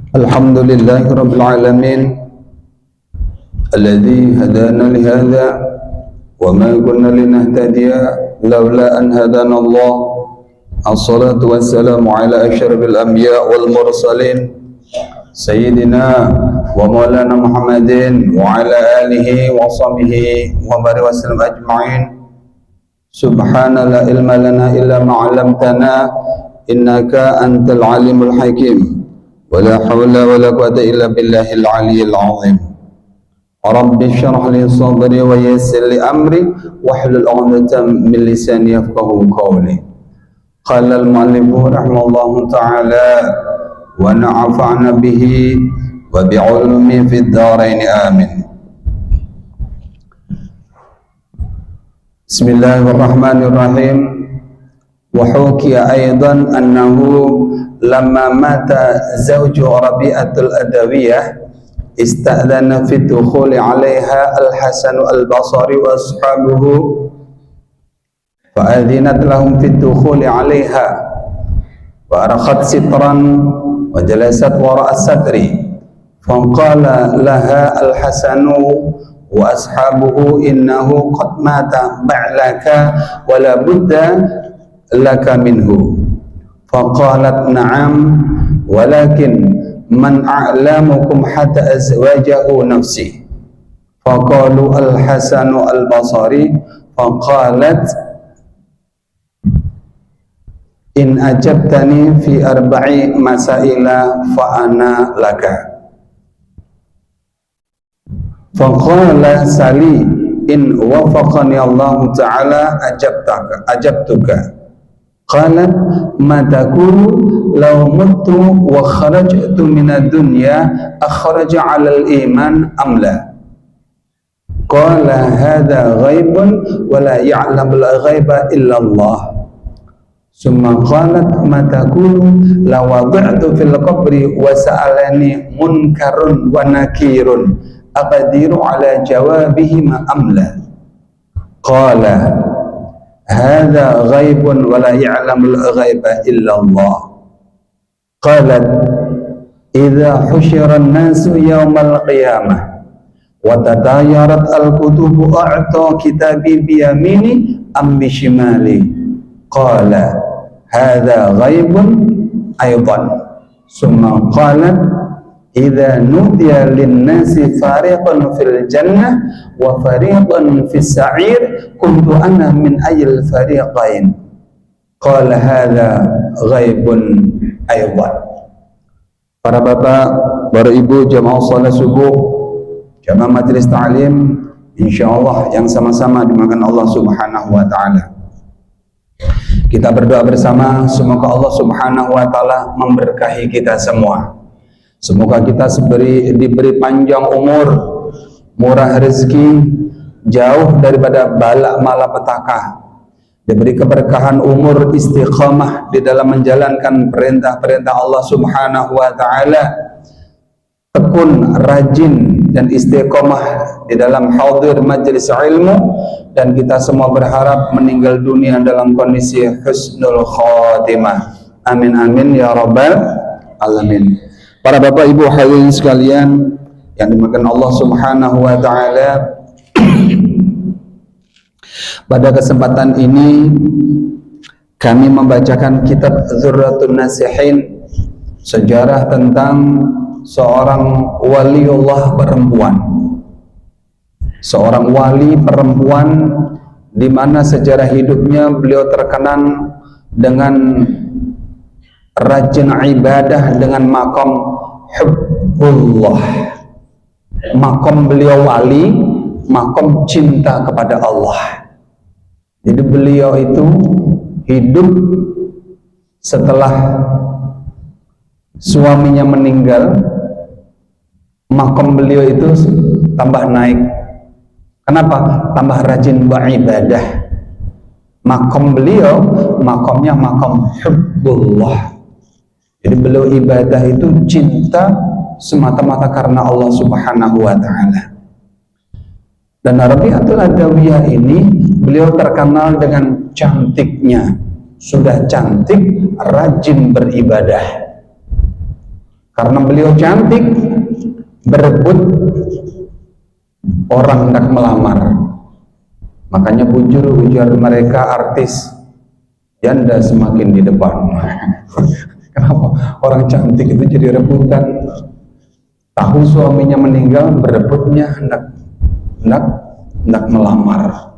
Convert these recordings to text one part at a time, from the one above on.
Alhamdulillahi Rabbil Alamin alladhi hadana lihada wa ma kunna linahtadiya lawla an hadana Allah. Assalatu wassalamu ala asyrafil anbiya wal mursalin sayyidina wa maulana Muhammadin wa ala alihi wa sahbihi wa barik wa sallam ajma'in. Subhana la ilma lana illa ma 'allamtana innaka antal alimul hakim. ولا حول ولا قوة إلا بالله العلي العظيم. رب اشرح لي صدري ويسر لي أمري واحلل عقدة من لساني يفقهوا قولي. قال المؤلف رحمه الله تعالى ونفعنا به وبعلمه في الدارين آمين. بسم الله الرحمن الرحيم. وحكي أيضا أنه لما مات زوج ربيعة الأدوية استأذن في الدخول عليها الحسن البصري وأصحابه فأذنت لهم في الدخول عليها وأرخت سترا وجلست وراء الستر فقال لها الحسن وأصحابه إنه قد مات بعلك ولا بد لك منه. فقالت نعم ولكن من أعلمكم حتى أزواجه نفسي. فقالوا الحسن البصري. فقالت إن أجبتني في 4 مسائل فأنا لك. فقال سلي إن وفقني الله تعالى أجبتك. قالت ما تقول لو مت وخرجت من الدنيا أخرج على الإيمان أم لا؟ قال هذا غيب ولا يعلم الغيب إلا الله. ثم قالت ما تقول لو وضعت في القبر وسألني منكر ونكير أقدر على جوابهما أم لا؟ قال هذا غيب ولا يعلم الغيب إلا الله. قالت إذا حشر الناس يوم القيامة وتطايرت الكتب أعطى كتابي بيميني أم بشمالي؟ قال هذا غيب أيضا. ثم قالت إذا نودي للناس فريق في الجنة وفريق في السعير كنت أنا من أي الفريقين؟ قال هذا غيب أيضا. Para bapak, para ibu, jamaah salat subuh, jamaah majelis ta'lim, insyaallah yang sama-sama dimakan Allah Subhanahu wa taala. Kita berdoa bersama semoga Allah Subhanahu wa taala memberkahi kita semua. Semoga kita diberi panjang umur, murah rezeki, jauh daripada bala malapetaka, diberi keberkahan umur, istiqamah di dalam menjalankan perintah-perintah Allah Subhanahu wa taala, tekun, rajin dan istiqamah di dalam hadir majelis ilmu, dan kita semua berharap meninggal dunia dalam kondisi husnul khatimah. Amin amin ya rabbal alamin. Para bapak ibu hadirin sekalian yang dimuliakan Allah Subhanahu wa taala, pada kesempatan ini kami membacakan kitab Dzurratun Nasihin, sejarah tentang seorang waliullah perempuan. Seorang wali perempuan di mana sejarah hidupnya beliau terkenal dengan rajin ibadah dengan makom hubbullah. Makom beliau wali, makom cinta kepada Allah. Jadi beliau itu hidup setelah suaminya meninggal, makom beliau itu tambah naik. Kenapa? Tambah rajin beribadah. Makom beliau, makomnya makom hubbullah. Jadi beliau ibadah itu cinta semata-mata karena Allah Subhanahu wa Ta'ala. Dan Rabi'atul Adawiyah ini beliau terkenal dengan cantiknya. Sudah cantik, rajin beribadah. Karena beliau cantik, berebut orang hendak melamar. Makanya ujar mereka artis janda semakin di depan. Kenapa? Orang cantik itu jadi rebutan. Tahu suaminya meninggal, berebutnya hendak melamar.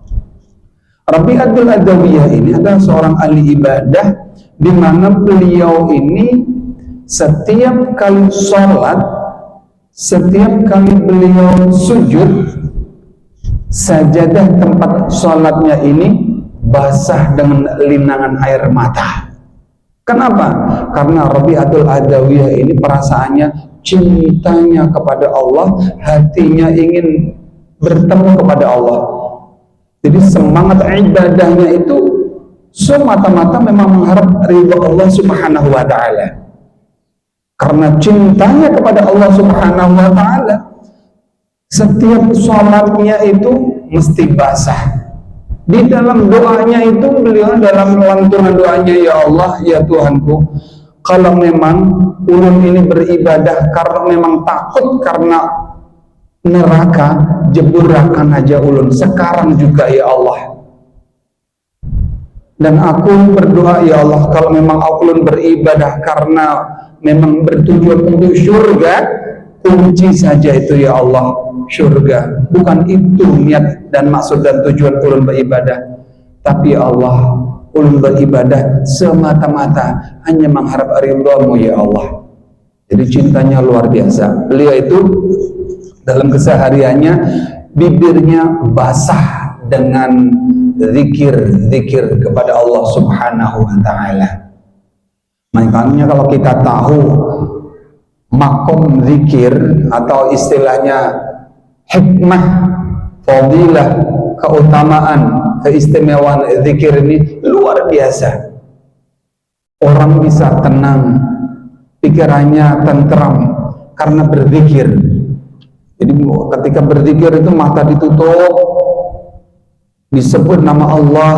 Rabi'atul Adawiyah ini adalah seorang ahli ibadah, di mana beliau ini setiap kali sholat, setiap kali beliau sujud, sajadah tempat sholatnya ini basah dengan linangan air mata. Kenapa? Karena Rabi'atul Adawiyah ini perasaannya cintanya kepada Allah, hatinya ingin bertemu kepada Allah. Jadi semangat ibadahnya itu semata-mata memang mengharap ridha Allah Subhanahu wa Ta'ala. Karena cintanya kepada Allah Subhanahu wa Ta'ala, setiap sholatnya itu mesti basah. Di dalam doanya itu beliau dalam lantunan doanya, ya Allah, ya Tuhanku, kalau memang ulun ini beribadah karena memang takut karena neraka, jeburakan aja ulun sekarang juga ya Allah. Dan aku berdoa, ya Allah, kalau memang ulun beribadah karena memang bertujuan untuk surga, kunci saja itu ya Allah surga. Bukan itu niat dan maksud dan tujuan ulun beribadah, tapi ya Allah, ulun beribadah semata-mata hanya mengharap ridhamu ya Allah. Jadi cintanya luar biasa. Beliau itu dalam kesehariannya bibirnya basah dengan zikir kepada Allah Subhanahu wa Ta'ala. Makanya kalau kita tahu makom zikir atau istilahnya hikmah, fadilah, keutamaan, keistimewaan zikir ini luar biasa. Orang bisa tenang, pikirannya tentram karena berzikir. Jadi ketika berzikir itu mata ditutup, disebut nama Allah,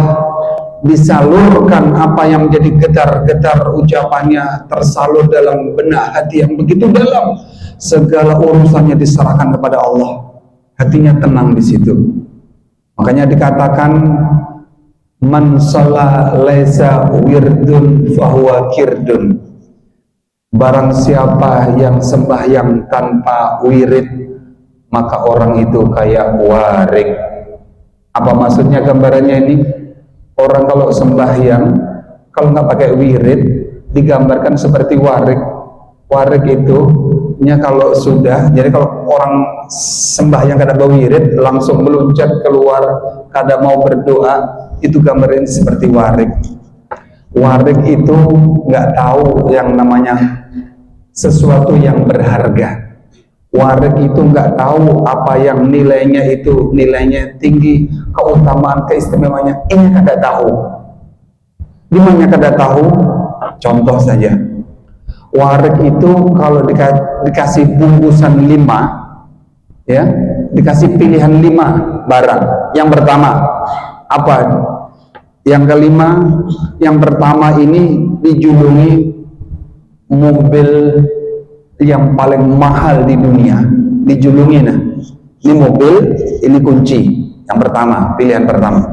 disalurkan apa yang menjadi getar-getar ucapannya, tersalur dalam benak hati yang begitu dalam, segala urusannya diserahkan kepada Allah, hatinya tenang di situ. Makanya dikatakan man shalla laisa wirdun fahuwa kirdun. Barang siapa yang sembahyang tanpa wirid, maka orang itu kayak warik. Apa maksudnya gambarannya ini? Orang kalau sembahyang, kalau nggak pakai wirid, digambarkan seperti warik. Warik itu nya kalau sudah, jadi kalau orang sembahyang kada bawa wirid, langsung meluncat keluar kada mau berdoa, itu gambarin seperti warik. Warik itu nggak tahu yang namanya sesuatu yang berharga. Warik itu nggak tahu apa yang nilainya itu nilainya tinggi, keutamaan, keistimewaannya, ini kada tahu. Dimana kada tahu? Contoh saja, warik itu kalau dikasih bungkusan 5, ya, dikasih pilihan 5 barang. Yang pertama apa? Yang kelima, yang pertama ini dijulungi mobil yang paling mahal di dunia, dijulungi. Nah, ini mobil, ini kunci. Yang pertama, pilihan pertama.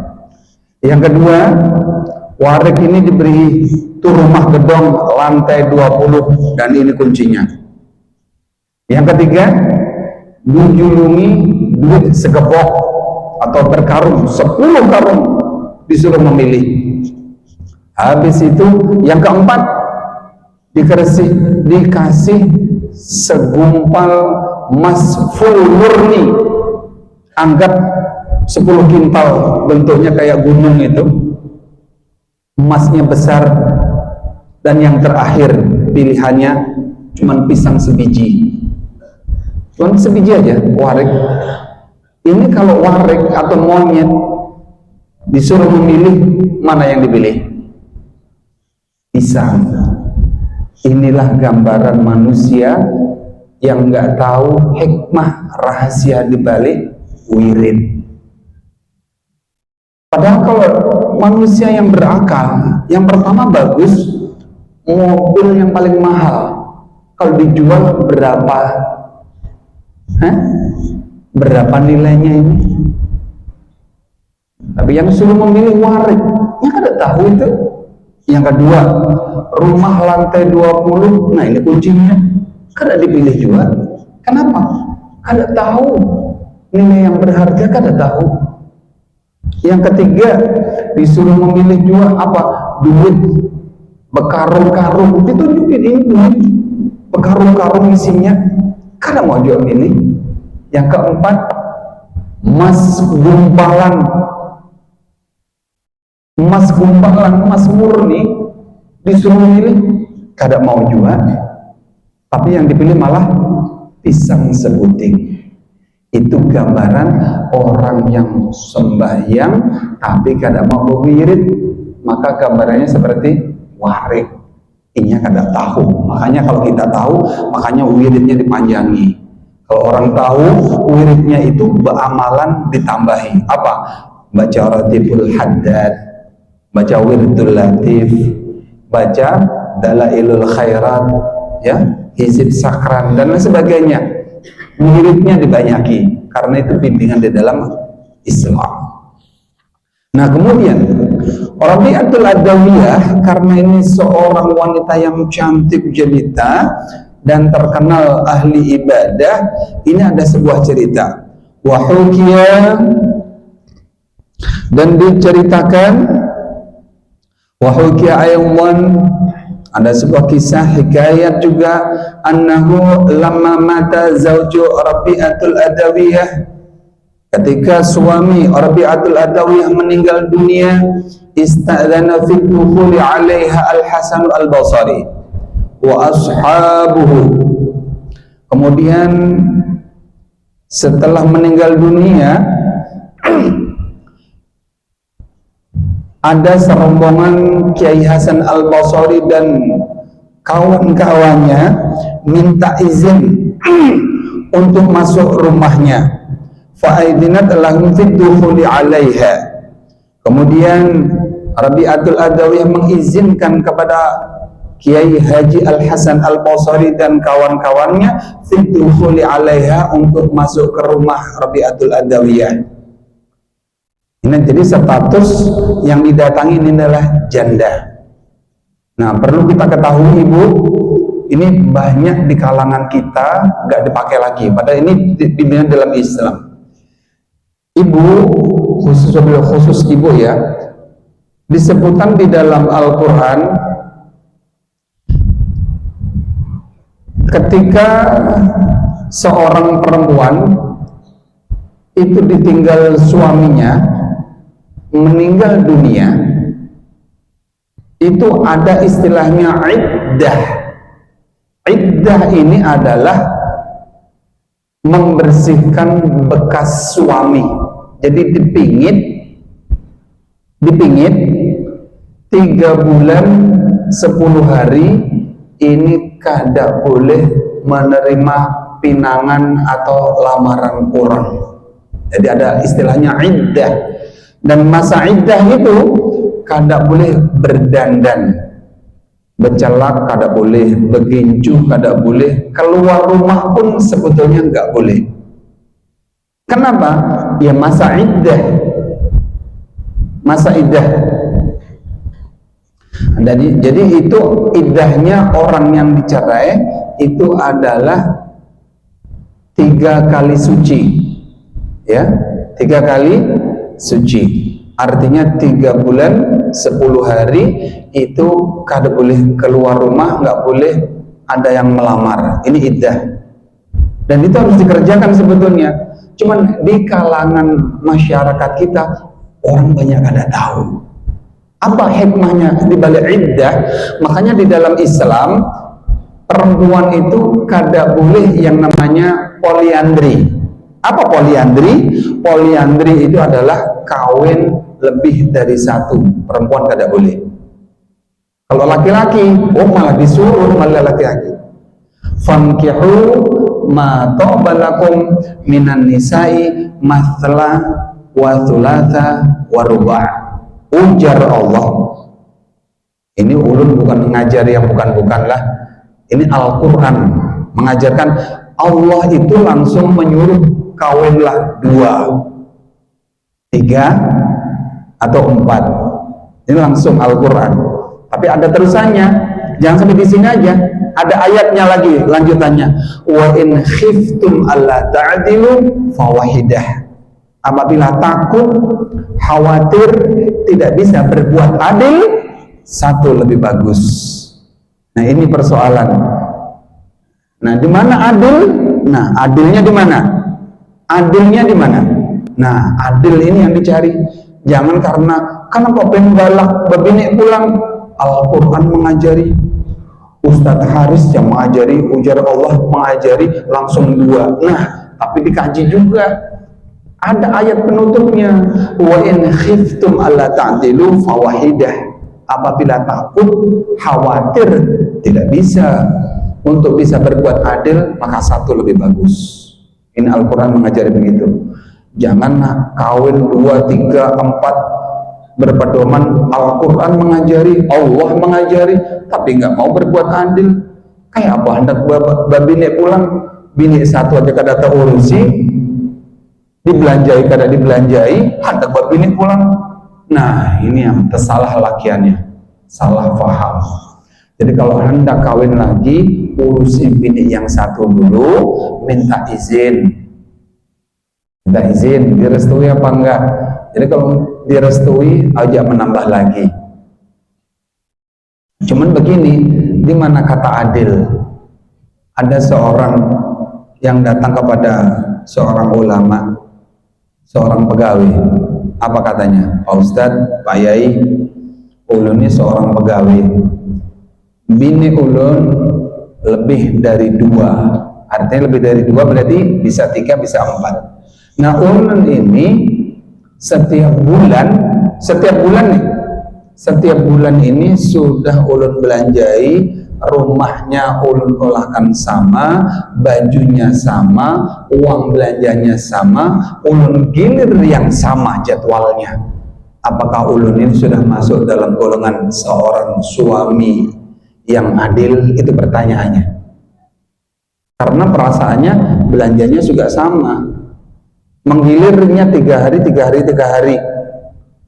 Yang kedua, warik ini diberi tuh rumah gedong lantai 20 dan ini kuncinya. Yang ketiga, dijulungi duit segepok atau berkarung, 10 karung, disuruh memilih. Habis itu yang keempat, dikasih segumpal emas full murni, anggap 10 kintal, bentuknya kayak gunung itu, emasnya besar. Dan yang terakhir pilihannya cuman pisang sebiji, cuman sebiji aja, warik. Ini kalau warik atau monyet disuruh memilih, mana yang dipilih? Pisang. Inilah gambaran manusia yang nggak tahu hikmah rahasia di balik wirid. Padahal kalau manusia yang berakal, yang pertama bagus, mobil yang paling mahal kalau dijual berapa? Berapa nilainya ini? Tapi yang suruh memilih warid, ya kada tahu itu. Yang kedua, rumah lantai 20, nah ini kuncinya, kada dipilih juga. Kenapa? Kada tahu nilai yang berharga, kada tahu. Yang ketiga, disuruh memilih juga apa? Duit bekarung-karung, ditunjukin ini duit bekarung-karung isinya, kada mau jual ini. Yang keempat, emas gumpalan, emas murni, disuruh memilih, kada mau jual. Tapi yang dipilih malah pisang sebuting. Itu gambaran orang yang sembahyang tapi kada mau berwirid, maka gambarannya seperti warid. Ini kada tahu. Makanya kalau kita tahu, makanya wiridnya dipanjangi. Kalau orang tahu, wiridnya itu beramalan ditambahi. Apa? Baca Ratibul Haddad, baca Wiridul Latif, baca Dalailul Khairat, ya, Hizib Sakran dan lain sebagainya. Wiridnya dibanyaki karena itu bimbingan di dalam Islam. Nah, kemudian Rabi'atul Adawiyah, karena ini seorang wanita yang cantik jelita dan terkenal ahli ibadah, ini ada sebuah cerita. Wahukiya, dan diceritakan, wahukiya aywan, ada sebuah kisah hikayat juga, annahu lamma mata zauju Rabi'atul Adawiyah, ketika suami Rabi'atul Adawiyah meninggal dunia, ista'dzana fi dukhuli 'alaiha Al-Hasan Al-Basri wa ashabuhu. Kemudian setelah meninggal dunia, ada serombongan Kiai Hasan Al-Basri dan kawan-kawannya minta izin untuk masuk rumahnya. Fa'idinat lahum fi dukhuli 'alaiha. Kemudian Rabi'atul Adawiyah mengizinkan kepada Kiai Haji Al-Hasan Al-Basri dan kawan-kawannya fi dukhuli 'alaiha, untuk masuk ke rumah Rabi'atul Adawiyah. Ini jadi status yang didatangi ini adalah janda. Nah, perlu kita ketahui Ibu, ini banyak di kalangan kita nggak dipakai lagi. Padahal ini bimbingan dalam Islam. Ibu, khusus Ibu ya, disebutkan di dalam Al-Quran ketika seorang perempuan itu ditinggal suaminya, meninggal dunia, itu ada istilahnya iddah. Iddah ini adalah membersihkan bekas suami. Jadi dipingit 3 bulan 10 hari ini kada boleh menerima pinangan atau lamaran orang. Jadi ada istilahnya iddah. Dan masa iddah itu kada boleh berdandan, bercelak kada boleh, berginju kada boleh, keluar rumah pun sebetulnya enggak boleh. Kenapa? Ya masa iddah. Jadi itu iddahnya orang yang dicerai itu adalah 3 kali suci, ya, 3 kali suci, artinya 3 bulan 10 hari itu kada boleh keluar rumah, nggak boleh ada yang melamar. Ini iddah, dan itu harus dikerjakan sebetulnya. Cuman di kalangan masyarakat kita orang banyak kada tahu apa hikmahnya di balik iddah. Makanya di dalam Islam perempuan itu kada boleh yang namanya poliandri. Apa poliandri? Poliandri itu adalah kawin lebih dari 1. Perempuan kada boleh. Kalau laki-laki, oh malah disuruh malah laki-laki. Fankihu ma tobalakum minan nisa'i mathla wa thulatha wa ruba'. Ujar Allah. Ini ulun bukan mengajari yang bukan-bukan lah. Ini Al-Quran mengajarkan. Allah itu langsung menyuruh kawinlah 2, 3, atau 4. Ini langsung Al-Quran. Tapi ada terusannya, jangan sampai di sini aja. Ada ayatnya lagi, lanjutannya. Wa in khiftum alla ta'dilu fawahidah. Apabila takut, khawatir tidak bisa berbuat adil, satu lebih bagus. Nah, ini persoalan. Nah, di mana adil? Nah, adilnya di mana? Adilnya di mana? Nah, adil ini yang dicari. Jangan karena kok pengen balak babine pulang. Al-Quran mengajari, Ustadz Haris yang mengajari, ujar Allah mengajari langsung 2. Nah, tapi dikaji juga. Ada ayat penutupnya. Wa in khiftum alla ta'dilu fawahidah. Apabila takut, khawatir tidak bisa untuk bisa berbuat adil, maka satu lebih bagus. Ini Al-Quran mengajari begitu. Jangan kawin 2, 3, 4 berpedoman. Al-Quran mengajari, Allah mengajari, tapi nggak mau berbuat adil. Kayak apa? Hendak babine pulang, bini 1 aja kada urusi, dibelanjai kada dibelanjai, hendak babine pulang. Nah, ini yang tersalah lakiannya, salah paham. Jadi kalau hendak kawin lagi, urusi bini yang 1 dulu, minta izin, direstui apa enggak. Jadi kalau direstui, aja menambah lagi. Cuman begini, di mana kata adil? Ada seorang yang datang kepada seorang ulama, seorang pegawai. Apa katanya? Pak Ustadz, Pak Yai, ulun ini seorang pegawai. Bini ulun lebih dari 2. Artinya lebih dari 2 berarti bisa 3, bisa 4. Nah, ulun ini setiap bulan ini sudah ulun belanjai, rumahnya ulun olahkan sama, bajunya sama, uang belanjanya sama, ulun gilir yang sama jadwalnya. Apakah ulun ini sudah masuk dalam golongan seorang suami yang adil? Itu pertanyaannya. Karena perasaannya belanjanya juga sama, menggilirnya 3 hari.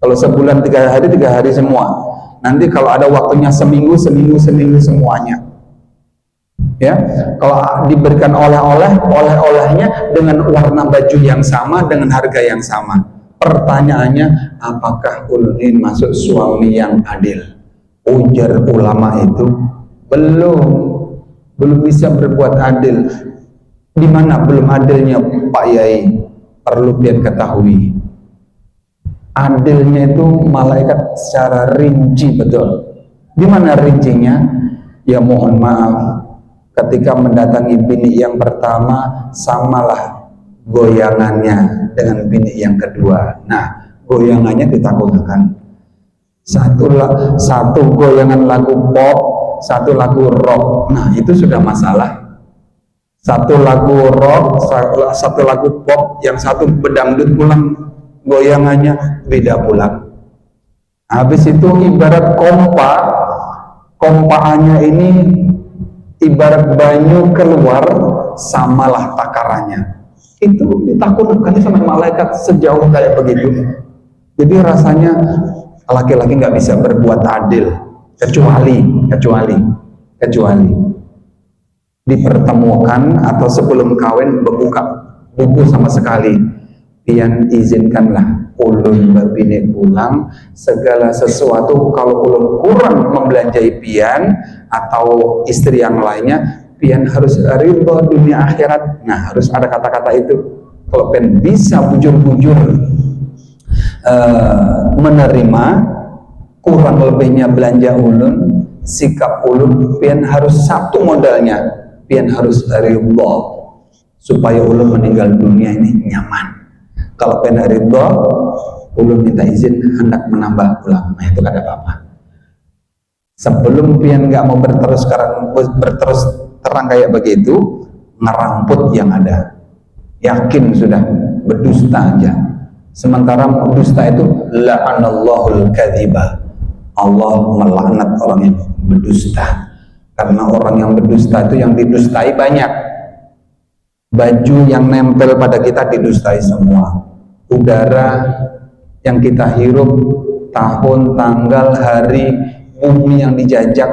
Kalau sebulan 3 hari semua. Nanti kalau ada waktunya seminggu semuanya. Ya, kalau diberikan oleh-olehnya dengan warna baju yang sama, dengan harga yang sama. Pertanyaannya, apakah ulun ini masuk suami yang adil? Ujar ulama itu, belum bisa berbuat adil. Di mana belum adilnya, Pak Yai? Perlu biar ketahui, adilnya itu malaikat secara rinci betul. Di mana rincinya? Ya mohon maaf, ketika mendatangi bini yang pertama, samalah goyangannya dengan bini yang kedua. Nah, goyangannya ditakutkan. Satu goyangan lagu pop, satu lagu rock. Nah, itu sudah masalah. Satu lagu rock, satu lagu pop, yang satu bedangdut pulang, goyangannya beda pulang. Habis itu ibarat kompaannya ini ibarat banyu keluar, samalah takarannya. Itu ditakutkan sama malaikat sejauh kayak begitu. Jadi rasanya laki-laki nggak bisa berbuat adil, kecuali dipertemukan atau sebelum kawin berbuka buku sama sekali. Pian izinkanlah ulun berbini pulang, segala sesuatu kalau ulun kurang membelanjai pian atau istri yang lainnya, pian harus ridho dunia akhirat. Nah, harus ada kata-kata itu. Kalau pian bisa bujur-bujur menerima kurang lebihnya belanja ulun, sikap ulun, pian harus satu modalnya, pian harus ridho supaya ulun meninggal dunia ini nyaman. Kalau pian ridho, ulun minta izin hendak menambah pulang. Nah, itu kada apa-apa. Sebelum pian nggak mau berterus terang kayak begitu, ngeramput yang ada. Yakin sudah berdusta aja. Sementara dusta itu la'anallahul kadhiba. Allah melaknat orang yang berdusta. Karena orang yang berdusta itu yang didustai banyak. Baju yang nempel pada kita didustai semua. Udara yang kita hirup, tahun, tanggal, hari, bumi yang dijajak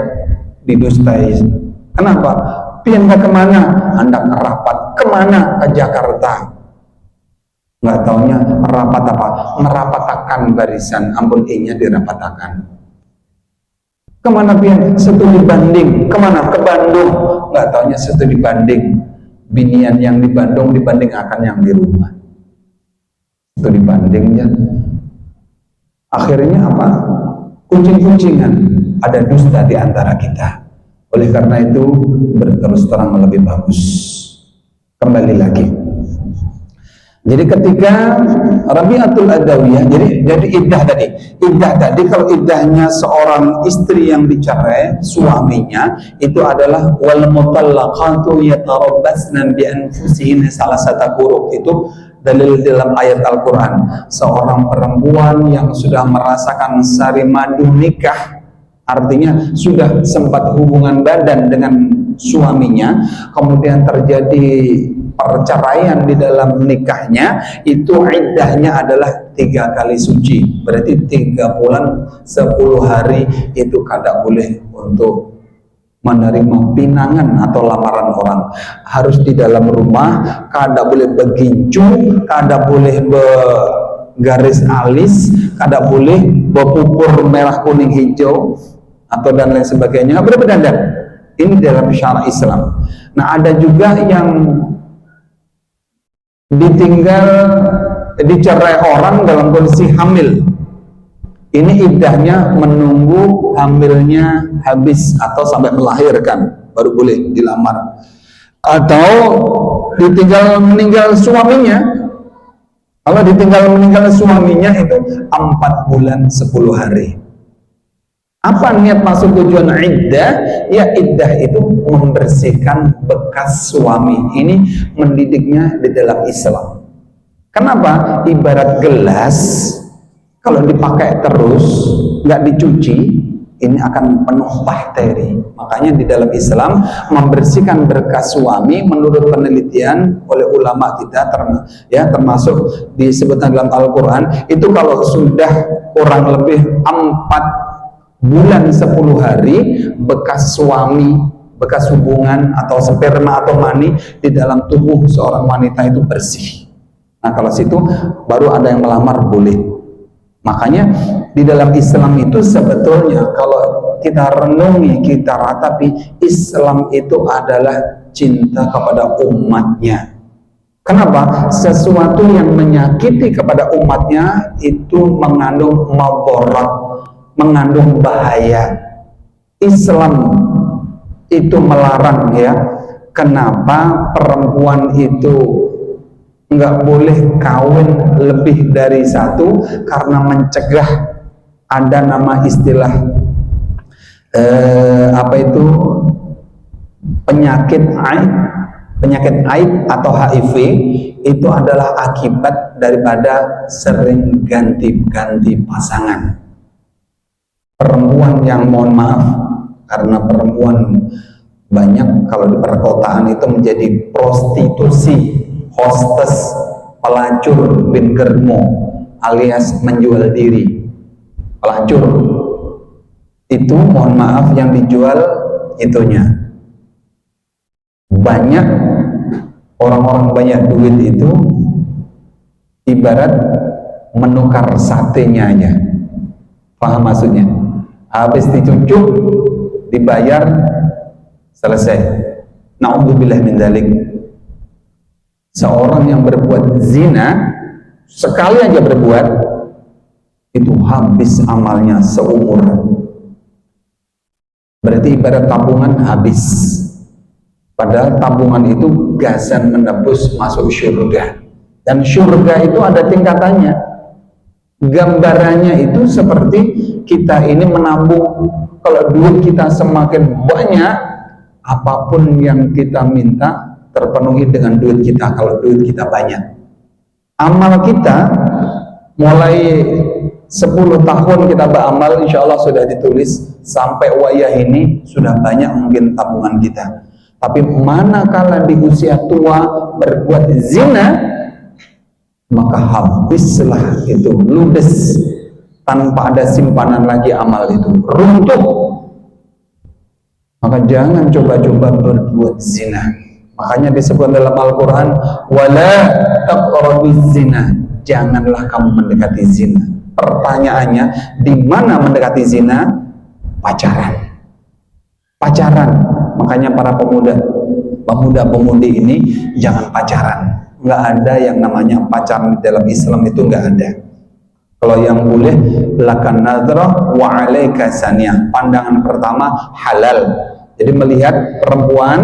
didustai. Kenapa? Pian ke kemana? Hendak rapat. Kemana? Ke Jakarta. Nggak taunya rapat apa? Merapatakan barisan. Ampun, I-nya dirapatakan. Kemana pian? Studi banding. Kemana? Ke Bandung. Nggak taunya studi banding. Binian yang di Bandung dibanding akan yang di rumah. Studi bandingnya. Akhirnya apa? Kucing-kucingan. Ada dusta di antara kita. Oleh karena itu berterus terang lebih bagus. Kembali lagi. Jadi ketika Rabi'atul Adawiyah, jadi iddah tadi kalau iddahnya seorang istri yang dicerai suaminya itu adalah wal mutallaqatu yatarabbasna bi anfusihinna salasata quru. Itu dalil dalam ayat Al-Qur'an. Seorang perempuan yang sudah merasakan sari madu nikah, artinya sudah sempat hubungan badan dengan suaminya, kemudian terjadi perceraian di dalam nikahnya, itu iddahnya adalah 3 kali suci. Berarti 3 bulan 10 hari itu kada boleh untuk menerima pinangan atau lamaran orang. Harus di dalam rumah, kada boleh begincu, kada boleh garis alis, kada boleh berpupur merah kuning hijau atau dan lain sebagainya. Berdandan. Ini dalam syara Islam. Nah, ada juga yang dicerai orang dalam kondisi hamil. Ini iddahnya menunggu hamilnya habis atau sampai melahirkan baru boleh dilamar. Atau meninggal suaminya. Kalau meninggal suaminya itu 4 bulan 10 hari. Apa niat masuk tujuan iddah? Ya, iddah itu membersihkan bekas suami. Ini mendidiknya di dalam Islam. Kenapa? Ibarat gelas, kalau dipakai terus, nggak dicuci, ini akan penuh bakteri. Makanya di dalam Islam, membersihkan bekas suami menurut penelitian oleh ulama kita, termasuk disebutkan dalam Al-Quran, itu kalau sudah kurang lebih 4 bulan 10 hari bekas suami, bekas hubungan atau sperma atau mani di dalam tubuh seorang wanita itu bersih. Nah, kalau situ baru ada yang melamar boleh. Makanya di dalam Islam itu sebetulnya kalau kita renungi, kita ratapi, Islam itu adalah cinta kepada umatnya. Kenapa? Sesuatu yang menyakiti kepada umatnya itu mengandung madarat, mengandung bahaya. Islam itu melarang, ya. Kenapa perempuan itu nggak boleh kawin lebih dari 1? Karena mencegah ada nama istilah penyakit AIDS atau HIV. Itu adalah akibat daripada sering ganti-ganti pasangan. Perempuan yang, mohon maaf, karena perempuan banyak kalau di perkotaan itu menjadi prostitusi, hostess, pelacur, bin germo, alias menjual diri. Pelacur itu, mohon maaf, yang dijual itunya. Banyak orang-orang banyak duit itu ibarat menukar satenya aja. Paham maksudnya? Habis dicucuk, dibayar, selesai. Na'udzubillah min dzalik. Seorang yang berbuat zina, sekali aja berbuat, itu habis amalnya seumur. Berarti ibarat tabungan habis. Padahal tabungan itu gasan menebus masuk surga. Dan surga itu ada tingkatannya. Gambarannya itu seperti kita ini menabung. Kalau duit kita semakin banyak, apapun yang kita minta terpenuhi dengan duit kita. Kalau duit kita banyak, amal kita mulai 10 tahun kita beramal, insya Allah sudah ditulis sampai wayah ini sudah banyak mungkin tabungan kita. Tapi manakala di usia tua berbuat zina, maka habislah itu, ludes, tanpa ada simpanan lagi amal itu, runtuh. Maka jangan coba-coba berbuat zina. Makanya disebut dalam Al-Quran, wala taqrabuz zina, janganlah kamu mendekati zina. Pertanyaannya, di mana mendekati zina? Pacaran. Pacaran. Makanya para pemuda-pemudi ini jangan pacaran. Nggak ada yang namanya pacaran di dalam Islam, itu nggak ada. Kalau yang boleh, lakan nadrah wa alaika saniyah. Pandangan pertama halal. Jadi melihat perempuan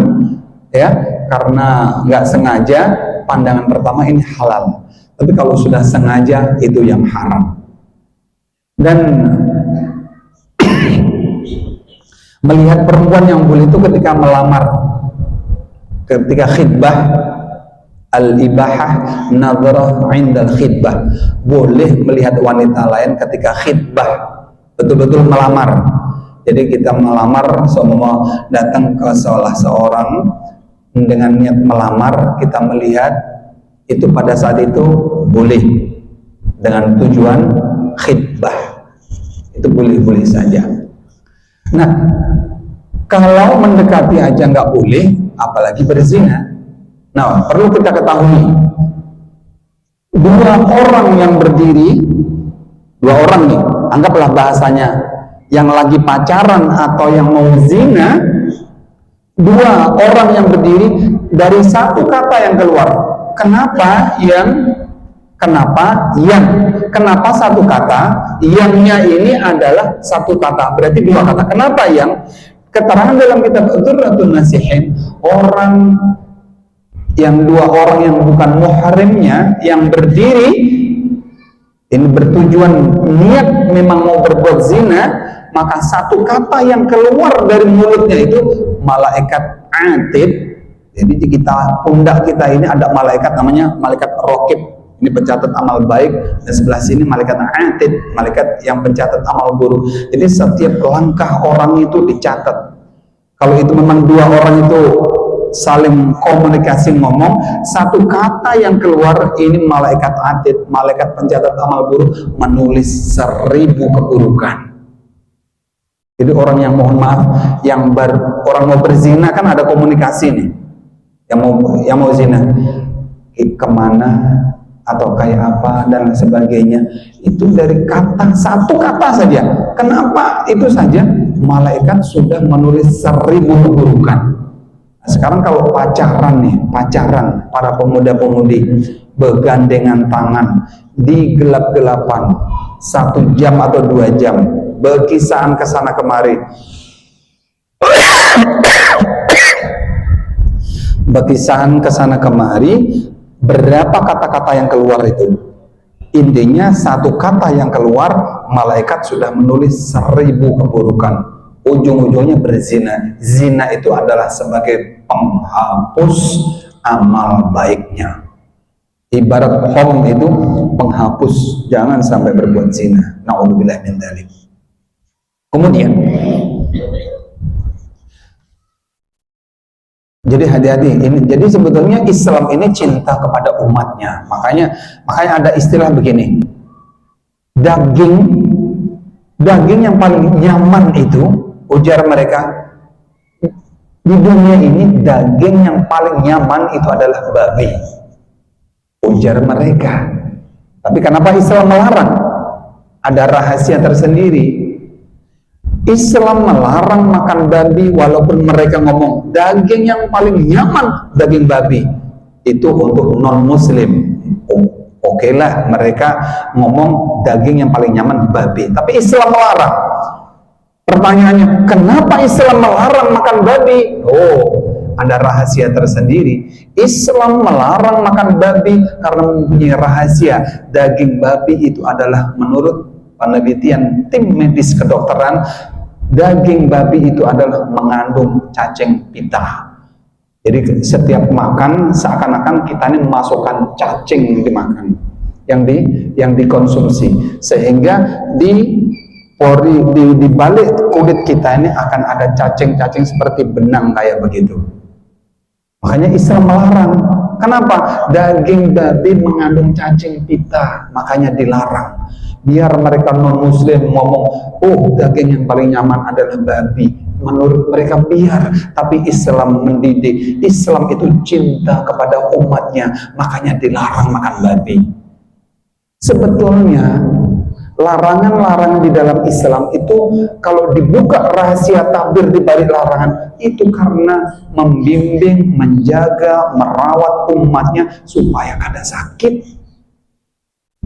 ya karena nggak sengaja, pandangan pertama ini halal. Tapi kalau sudah sengaja, itu yang haram. Dan melihat perempuan yang boleh itu ketika melamar, ketika khidbah, al-ibahah nadharah indal khidbah, boleh melihat wanita lain ketika khidbah, betul-betul melamar. Jadi kita melamar, semua datang ke salah seorang dengan niat melamar, kita melihat itu pada saat itu boleh dengan tujuan khidbah, itu boleh-boleh saja. Nah, kalau mendekati aja nggak boleh, apalagi berzina. Nah, perlu kita ketahui, dua orang yang berdiri, dua orang nih, anggaplah bahasanya yang lagi pacaran atau yang mau zina, dua orang yang berdiri dari satu kata yang keluar. Kenapa satu kata? Yangnya ini adalah satu kata, berarti dua kata. Kenapa yang? Keterangan dalam kitab Durratun Nasihin, orang yang dua orang yang bukan muhrimnya yang berdiri ini bertujuan niat memang mau berbuat zina, maka satu kata yang keluar dari mulutnya itu malaikat atid. Jadi di pundak kita ini ada malaikat namanya malaikat raqib, ini pencatat amal baik, dan sebelah sini malaikat atid, malaikat yang pencatat amal buruk. Jadi setiap langkah orang itu dicatat. Kalau itu memang dua orang itu saling komunikasi ngomong, satu kata yang keluar ini malaikat atid, malaikat pencatat amal buruk menulis 1000 keburukan. Jadi orang yang mohon maaf, orang mau berzina kan ada komunikasi nih, yang mau zina kemana atau kayak apa dan sebagainya, itu dari satu kata saja. Kenapa itu saja malaikat sudah menulis 1000 keburukan. Nah, sekarang kalau pacaran para pemuda-pemudi bergandengan tangan di gelap-gelapan 1 jam atau 2 jam, berkisahan ke sana kemari, berapa kata-kata yang keluar itu? Intinya satu kata yang keluar, malaikat sudah menulis 1000 keburukan. Ujung-ujungnya berzina. Zina itu adalah sebagai penghapus amal baiknya. Ibarat hom itu penghapus, jangan sampai berbuat zina. Na'udzubillah min dzalik. Kemudian, jadi hati-hati ini. Jadi sebetulnya Islam ini cinta kepada umatnya. Makanya ada istilah begini. Daging yang paling nyaman itu, ujar mereka, di dunia ini daging yang paling nyaman itu adalah babi. Ujar mereka. Tapi kenapa Islam melarang? Ada rahasia tersendiri. Islam melarang makan babi walaupun mereka ngomong daging yang paling nyaman daging babi. Itu untuk non muslim. Oke lah mereka ngomong daging yang paling nyaman babi, tapi Islam melarang. Pertanyaannya, kenapa Islam melarang makan babi? Oh, ada rahasia tersendiri. Islam melarang makan babi karena mempunyai rahasia. Daging babi itu adalah menurut penelitian tim medis kedokteran, daging babi itu adalah mengandung cacing pita. Jadi setiap makan seakan-akan kita ini memasukkan cacing dimakan, yang dikonsumsi, sehingga di balik kulit kita ini akan ada cacing-cacing seperti benang kayak begitu. Makanya Islam melarang. Kenapa? Daging babi mengandung cacing pita, makanya dilarang. Biar mereka non-muslim ngomong, oh daging yang paling nyaman adalah babi, menurut mereka biar. Tapi Islam mendidik, Islam itu cinta kepada umatnya, makanya dilarang makan babi. Sebetulnya larangan-larangan di dalam Islam itu, kalau dibuka rahasia tabir di balik larangan, itu karena membimbing, menjaga, merawat umatnya supaya kada sakit.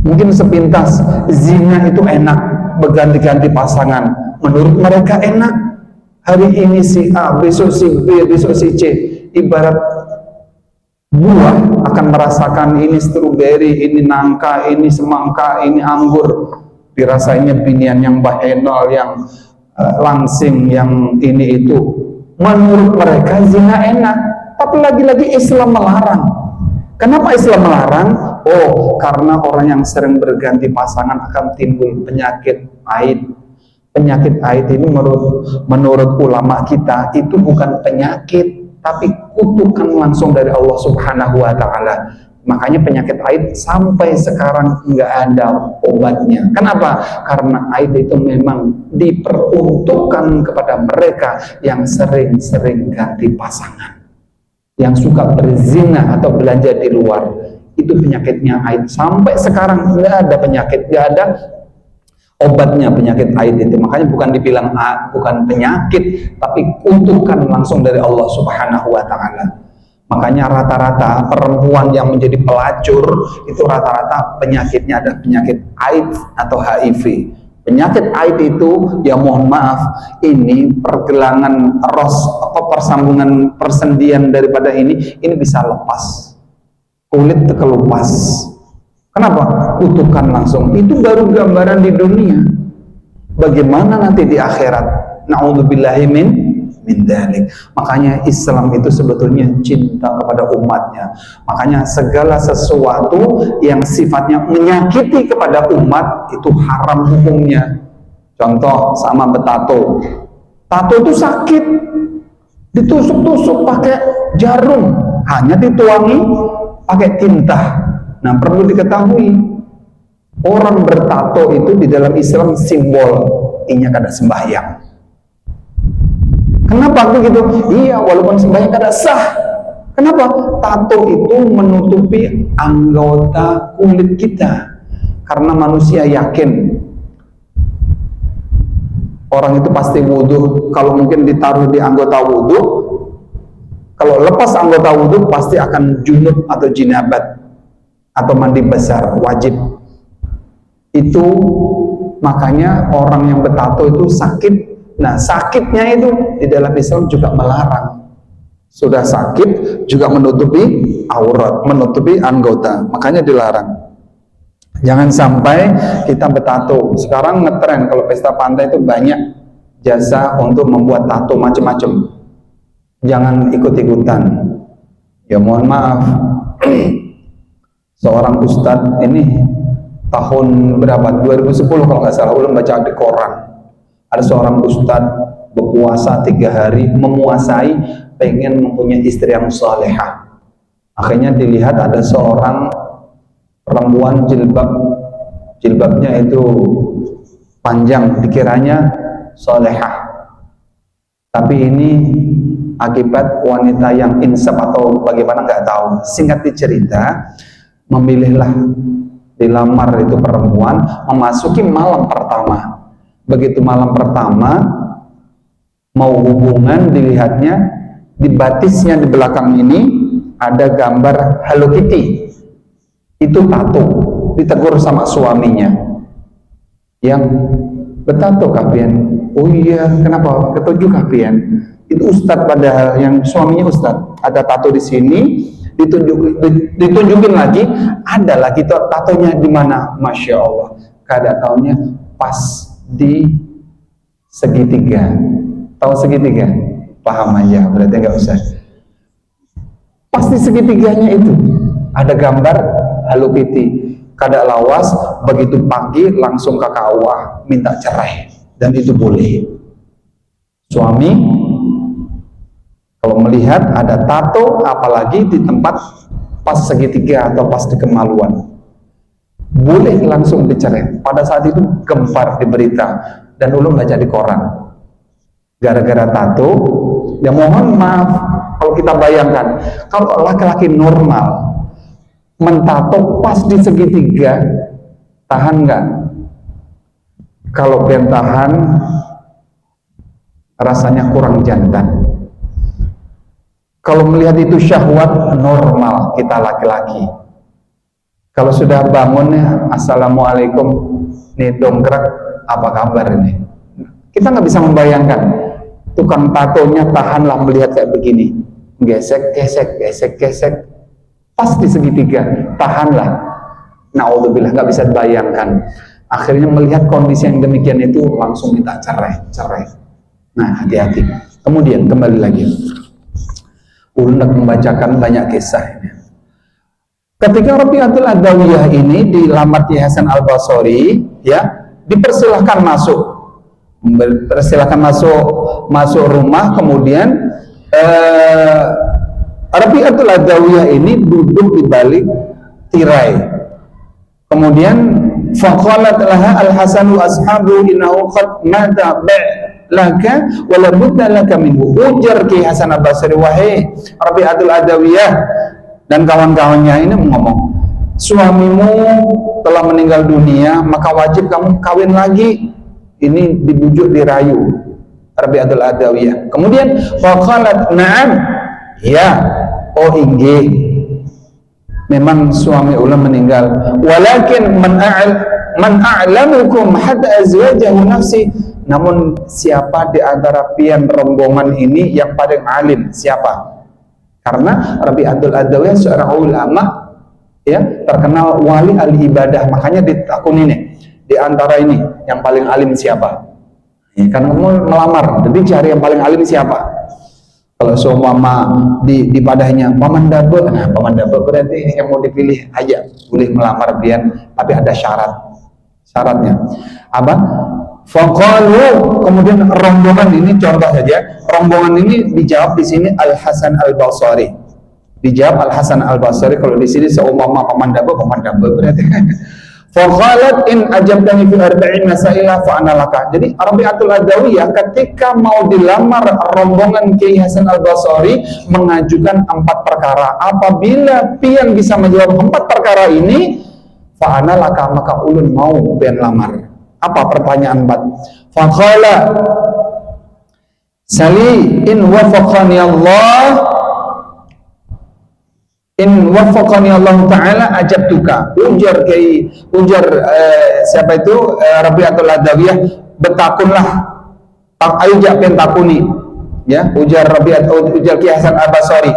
Mungkin sepintas zina itu enak, berganti-ganti pasangan, menurut mereka enak. Hari ini si A, besok si B, besok si C. Ibarat buah akan merasakan ini stroberi, ini nangka, ini semangka, ini anggur. Dirasainya binian yang bahenol, yang langsing, yang ini itu. Menurut mereka zina enak, tapi lagi-lagi Islam melarang. Kenapa Islam melarang? Oh, karena orang yang sering berganti pasangan akan timbul penyakit haid. Penyakit haid ini menurut ulama kita itu bukan penyakit, tapi kutukan langsung dari Allah Subhanahu wa Ta'ala. Makanya penyakit haid sampai sekarang nggak ada obatnya. Kenapa? Karena haid itu memang diperuntukkan kepada mereka yang sering-sering ganti pasangan, yang suka berzina atau belanja di luar. Itu penyakitnya haid. Sampai sekarang nggak ada penyakit, nggak ada obatnya penyakit haid itu. Makanya bukan dibilang bukan penyakit, tapi kutukan langsung dari Allah Subhanahu wa Ta'ala. Makanya rata-rata perempuan yang menjadi pelacur itu rata-rata penyakitnya ada penyakit AIDS atau HIV. Penyakit AIDS itu, ya mohon maaf, ini pergelangan atau persambungan persendian daripada ini bisa lepas, kulit kelupas. Kenapa? Kutukan langsung. Itu baru gambaran di dunia. Bagaimana nanti di akhirat? Na'udzubillahi min dalik. Makanya Islam itu sebetulnya cinta kepada umatnya. Makanya segala sesuatu yang sifatnya menyakiti kepada umat itu haram hukumnya. Contoh sama betato. Tato itu sakit, ditusuk-tusuk pakai jarum, hanya dituangi pakai tinta. Nah, perlu diketahui, orang bertato itu di dalam Islam simbol inya kada sembahyang. Kenapa begitu? Iya, walaupun sembahyang kada sah. Kenapa? Tato itu menutupi anggota kulit kita. Karena manusia yakin orang itu pasti wudhu. Kalau mungkin ditaruh di anggota wudhu, kalau lepas anggota wudhu pasti akan junub atau jinabat atau mandi besar, wajib. Itu makanya orang yang bertato itu sakit. Nah, sakitnya itu di dalam Islam juga melarang. Sudah sakit juga menutupi aurat, menutupi anggota, makanya dilarang. Jangan sampai kita bertato. Sekarang ngetren kalau pesta pantai itu banyak jasa untuk membuat tato macam-macam. Jangan ikut-ikutan. Ya mohon maaf. Seorang ustadz ini tahun berapa? 2010 kalau nggak salah, belum baca di koran. Ada seorang ustadz berpuasa 3 hari, memuasai, pengen mempunyai istri yang salehah. Akhirnya dilihat ada seorang perempuan jilbabnya itu panjang, dikiranya salehah. Tapi ini akibat wanita yang insaf atau bagaimana nggak tahu. Singkat dicerita, memilihlah dilamar itu perempuan, memasuki malam pertama. Begitu malam pertama mau hubungan, dilihatnya di batisnya di belakang ini ada gambar Hello Kitty. Itu tato. Ditegur sama suaminya, yang bertato kapian. Oh iya, kenapa? Ketujuh kapian. Itu ustadz, padahal yang suaminya ustadz. Ada tato di sini, ditunjukin lagi, ada lagi tatonya di mana? Masya Allah. Kada taunya pas di segitiga. Tahu segitiga? Paham aja, berarti nggak usah. Pas di segitiganya itu ada gambar Hello Kitty. Kada lawas, begitu pagi langsung ke KUA minta cerai, dan itu boleh. Suami kalau melihat ada tato, apalagi di tempat pas segitiga atau pas di kemaluan, boleh langsung dicerai. Pada saat itu gempar di berita dan ulun baca di koran, gara-gara tato. Ya mohon maaf kalau kita bayangkan, kalau laki-laki normal mentato pas di segitiga, tahan nggak? Kalau pengen tahan, rasanya kurang jantan. Kalau melihat itu syahwat, normal kita laki-laki. Kalau sudah bangunnya, assalamualaikum, nih dongkrak, apa kabar ini? Kita nggak bisa membayangkan. Tukang tatonya tahanlah melihat kayak begini, gesek, gesek, gesek, gesek, pas di segitiga, tahanlah. Naudzubillah, nggak bisa dibayangkan. Akhirnya melihat kondisi yang demikian itu langsung minta cerai, cerai. Nah, hati-hati. Kemudian kembali lagi, ulun membacakan banyak kisah ini. Ketika Rabi'atul Adawiyah ini dilamar di Hasan Al-Basri, ya, dipersilahkan masuk, masuk rumah. Kemudian Rabi'atul Adawiyah ini duduk di balik tirai. Kemudian faqalat laha al-Hasanu ashabu innahu qad mata laka wala budda laka minhu. Ujar Ki Hasan Al-Basri, wahai Rabi'atul Adawiyah dan kawan-kawannya ini ngomong, suamimu telah meninggal dunia, maka wajib kamu kawin lagi. Ini dibujuk, dirayu Rabi'atul Adawiyah. Kemudian faqalat na'am, ya, oh inggih, memang suami ulam meninggal, walakin man a'lamukum hatta azwajahu nafsi. Namun siapa di antara pian rombongan ini yang paling alim? Siapa? Karena Rabi'atul Adawiyah seorang ulama, ya, terkenal wali ahli ibadah. Makanya ditakuni nih, di antara ini yang paling alim siapa? Ya, karena kamu melamar, jadi cari yang paling alim siapa? Kalau seumpama di padahnya paman dabe, nah paman dabe berarti yang mau dipilih aja, boleh melamar pian, tapi ada syaratnya apa? Faqalu, kemudian rombongan ini, contoh saja, rombongan ini dijawab di sini Al Hasan Al Basri, dijawab Al Hasan Al Basri. Kalau di sini seumpama paman dabe berarti. Faqalat in ajabtani fi arba'in masailah fa ana laka. Jadi Rabi'atul Adawiyah ketika mau dilamar rombongan Kiai Hasan Al Basri mengajukan 4 perkara. Apabila pian bisa menjawab 4 perkara ini, fa ana laka, maka ulun mau pian lamar. Apa pertanyaan 4? Faqala sali in wafaqani Allah Ta'ala ajabtuka. Ujar siapa itu? Rabi'atul Adawiyah, betakunlah, ayo jak pian takuni, ya, ujar Ki Hasan Al-Basri,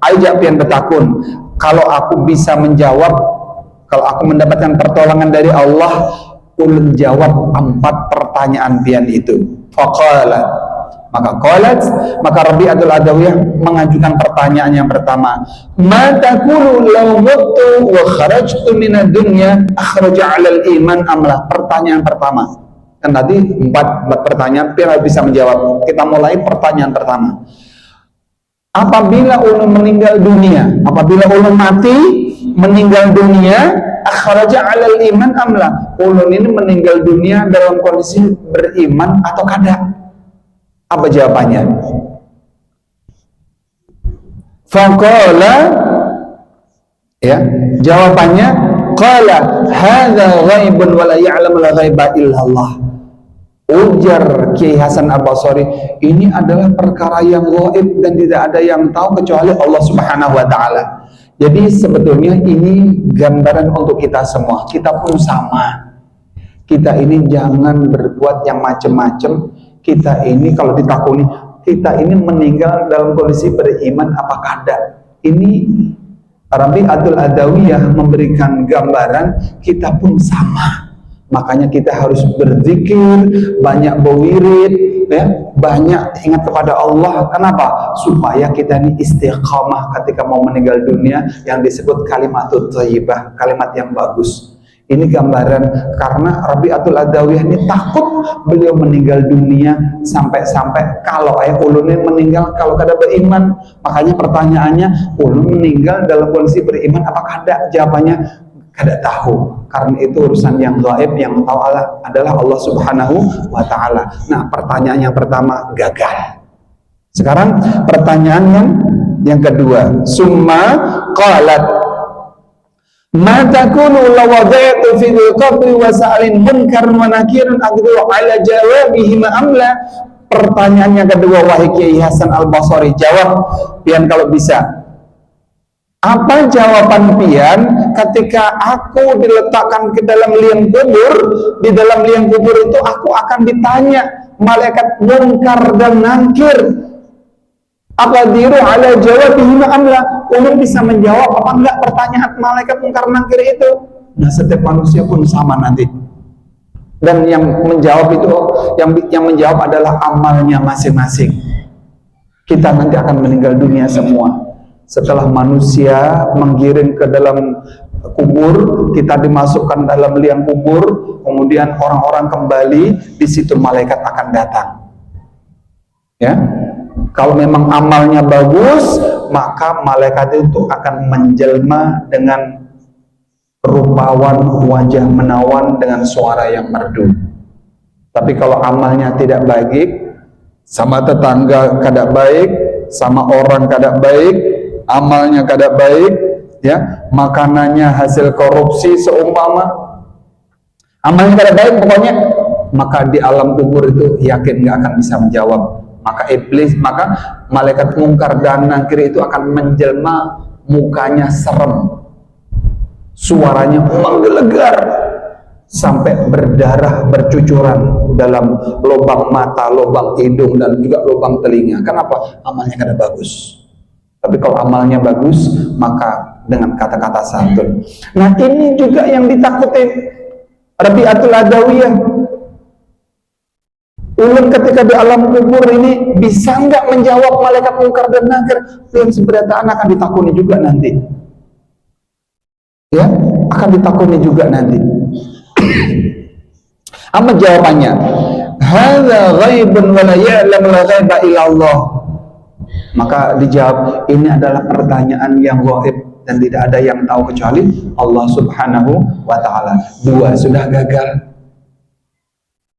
ayo jak pian betakun. Kalau aku bisa menjawab, kalau aku mendapatkan pertolongan dari Allah, ulun jawab 4 pertanyaan pian itu. Faqala, maka Rabi'atul Adawiyah mengajukan pertanyaan yang pertama, ma taqulu law muttu wa kharajtu minad dunya akhraja 'alal iman amla. Pertanyaan pertama. Kan tadi 4 pertanyaan, pian bisa menjawab. Kita mulai pertanyaan pertama. Apabila ulun meninggal dunia, apabila ulun mati meninggal dunia, akhraja 'alal iman amla. Ulun ini meninggal dunia dalam kondisi beriman atau kada? Apa jawabannya? Faqala, ya, jawabannya qala hadza ghaibun wa la ya'lamul ghaiba illallah. Ujar Kiai Hasan Al-Basri, ini adalah perkara yang gaib dan tidak ada yang tahu kecuali Allah Subhanahu wa taala. Jadi sebetulnya ini gambaran untuk kita semua. Kita pun sama. Kita ini jangan berbuat yang macam-macam. Kita ini kalau ditakuni, kita ini meninggal dalam kondisi beriman apakah ada? Ini Rabi'atul Adawiyah memberikan gambaran kita pun sama. Makanya kita harus berzikir, banyak berwirid, ya, banyak ingat kepada Allah. Kenapa? Supaya kita ini istiqamah ketika mau meninggal dunia, yang disebut kalimatut thayyibah, kalimat yang bagus. Ini gambaran karena Rabi'atul Adawiyah ini takut beliau meninggal dunia sampai-sampai kalau ayah ulunnya meninggal kalau kada beriman. Makanya pertanyaannya, ulun meninggal dalam kondisi beriman apakah ada? Jawabannya kada tahu. Karena itu urusan yang gaib, yang tahu adalah Allah Subhanahu wa Ta'ala. Nah, pertanyaan yang pertama gagal. Sekarang pertanyaan yang kedua. Summa qalat ma takunu law wada'tu fil qabri wa sa'alin munkar wa nakirun aqdiru ala jawabihi ma amla. Pertanyaan yang kedua, wahai Kiai Hasan Al-Basri, jawab pian kalau bisa. Apa jawaban pian ketika aku diletakkan ke dalam liang kubur? Di dalam liang kubur itu aku akan ditanya malaikat munkar dan nakir. Aqdiru ala jawabihi ma amla. Ulun bisa menjawab apa enggak pertanyaan malaikat munkar nakir itu? Nah, setiap manusia pun sama nanti. Dan yang menjawab itu, yang menjawab adalah amalnya masing-masing. Kita nanti akan meninggal dunia semua. Setelah manusia menggiring ke dalam kubur, kita dimasukkan dalam liang kubur, kemudian orang-orang kembali, di situ malaikat akan datang. Ya, kalau memang amalnya bagus, maka malaikat itu akan menjelma dengan rupawan, wajah menawan dengan suara yang merdu. Tapi kalau amalnya tidak baik, sama tetangga kada baik, sama orang kada baik, amalnya kada baik, ya, makanannya hasil korupsi seumpama, amalnya kada baik pokoknya, maka di alam kubur itu yakin nggak akan bisa menjawab. Maka iblis, maka malaikat mungkar dan nakir itu akan menjelma, mukanya serem, suaranya menggelegar sampai berdarah bercucuran dalam lubang mata, lubang hidung, dan juga lubang telinga. Kenapa? Amalnya kada bagus. Tapi kalau amalnya bagus, maka dengan kata-kata santun. Nah, ini juga yang ditakuti Rabi'atul Adawiyah. Ulun ketika di alam kubur ini bisa nggak menjawab malaikat mungkar dan nakir? Yang seberataan akan ditakuni juga nanti. Ya, akan ditakuni juga nanti. Apa jawabannya? Hadza ghaibun wa la ya'lamu al-ghaiba illa Allah. Maka dijawab, ini adalah pertanyaan yang gaib dan tidak ada yang tahu kecuali Allah Subhanahu wa Ta'ala. Dua sudah gagal,